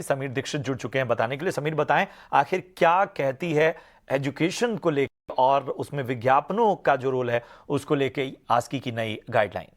समीर दीक्षित जुड़ चुके हैं बताने के लिए। समीर, बताएं आखिर क्या कहती है एजुकेशन को लेकर और उसमें विज्ञापनों का जो रोल है उसको लेकर आस्की की नई गाइडलाइन।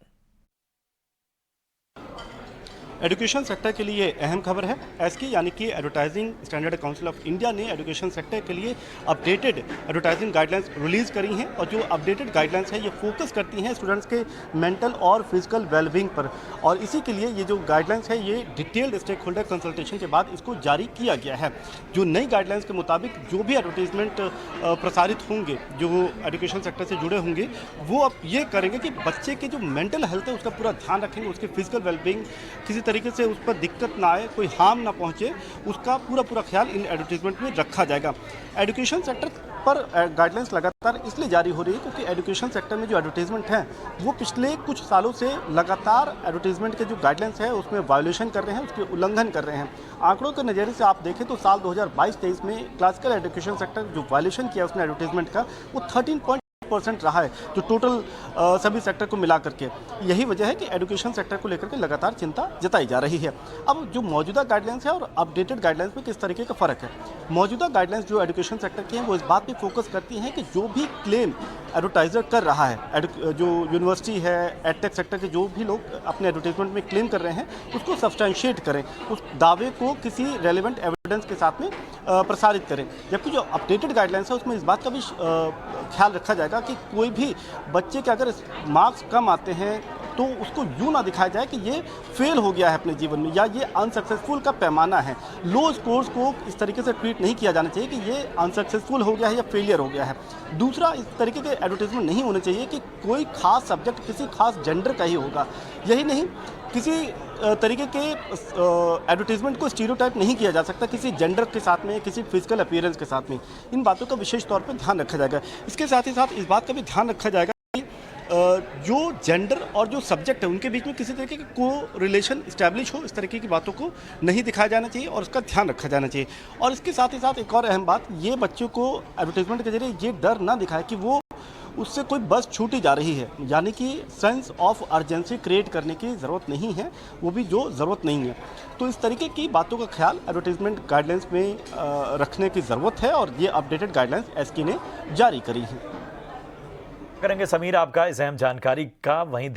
एजुकेशन सेक्टर के लिए अहम खबर है। एस्की यानी कि advertising standard council of India ने एजुकेशन सेक्टर के लिए अपडेटेड एडवर्टाइजिंग गाइडलाइंस रिलीज़ करी हैं और जो अपडेटेड गाइडलाइंस है ये फोकस करती हैं स्टूडेंट्स के मेंटल और फिजिकल वेलबींग पर। और इसी के लिए ये जो गाइडलाइंस है ये डिटेल्ड स्टेक होल्डर कंसल्टेशन के बाद इसको जारी किया गया है। जो नई गाइडलाइंस के मुताबिक जो भी एडवर्टीजमेंट प्रसारित होंगे जो एजुकेशन सेक्टर से जुड़े होंगे वो अब ये करेंगे कि बच्चे की जो मेंटल हेल्थ है उसका पूरा ध्यान रखेंगे, उसकी फिजिकल वेलबींग किसी तरीके से उस पर दिक्कत ना आए, कोई हार्म ना पहुंचे, उसका पूरा ख्याल इन एडवर्टीजमेंट में रखा जाएगा। एजुकेशन सेक्टर पर गाइडलाइंस लगातार इसलिए जारी हो रही है क्योंकि एजुकेशन सेक्टर में जो एडवर्टीजमेंट हैं वो पिछले कुछ सालों से लगातार एडवर्टीजमेंट के जो गाइडलाइंस है उसमें वायोलेशन कर रहे हैं, उसके उल्लंघन कर रहे हैं। आंकड़ों के नज़रिए से आप देखें तो साल 2022-23 में क्लासिकल एजुकेशन सेक्टर जो वायोलेशन किया उसने एडवर्टीजमेंट का वो 13% रहा है जो टोटल सभी सेक्टर को मिला करके। यही वजह है कि एजुकेशन सेक्टर को लेकर के लगातार चिंता जताई जा रही है। अब जो मौजूदा गाइडलाइंस है और अपडेटेड गाइडलाइंस में किस तरीके का फ़र्क है। मौजूदा गाइडलाइंस जो एजुकेशन सेक्टर की हैं वो इस बात पे फोकस करती हैं कि जो भी क्लेम एडवर्टाइज़र कर रहा है, जो यूनिवर्सिटी है, एडटेक सेक्टर के जो भी लोग अपने एडवर्टाइजमेंट में क्लेम कर रहे हैं उसको सब्सटेंशिएट करें, उस दावे को किसी रेलिवेंट एविडेंस के साथ में प्रसारित करें। जबकि जो अपडेटेड गाइडलाइंस है उसमें इस बात का भी ख्याल रखा जाएगा कि कोई भी बच्चे के अगर मार्क्स कम आते हैं तो उसको यूँ ना दिखाया जाए कि ये फेल हो गया है अपने जीवन में या ये अनसक्सेसफुल का पैमाना है। लो स्कोर्स को इस तरीके से ट्रीट नहीं किया जाना चाहिए कि ये अनसक्सेसफुल हो गया है या फेलियर हो गया है। दूसरा, इस तरीके के एडवर्टीजमेंट नहीं होने चाहिए कि कोई खास सब्जेक्ट किसी खास जेंडर का ही होगा। यही नहीं, किसी तरीके के एडवर्टीजमेंट को स्टीरियोटाइप नहीं किया जा सकता किसी जेंडर के साथ में, किसी फिजिकल अपीयरेंस के साथ में। इन बातों का विशेष तौर पर ध्यान रखा जाएगा। इसके साथ ही साथ इस बात का भी ध्यान रखा जाएगा जो जेंडर और जो सब्जेक्ट है उनके बीच में किसी तरीके की को रिलेशन इस्टेब्लिश हो, इस तरीके की बातों को नहीं दिखाया जाना चाहिए और उसका ध्यान रखा जाना चाहिए। और इसके साथ ही साथ एक और अहम बात, ये बच्चों को एडवर्टीजमेंट के जरिए ये डर ना दिखाए कि वो उससे कोई बस छूटी जा रही है, यानी कि सेंस ऑफ अर्जेंसी क्रिएट करने की ज़रूरत नहीं है, वो भी जो ज़रूरत नहीं है। तो इस तरीके की बातों का ख्याल एडवर्टीजमेंट गाइडलाइंस में रखने की ज़रूरत है और ये अपडेटेड गाइडलाइंस एस्की ने जारी करी है। करेंगे समीर आपका इस अहम जानकारी का। वहीं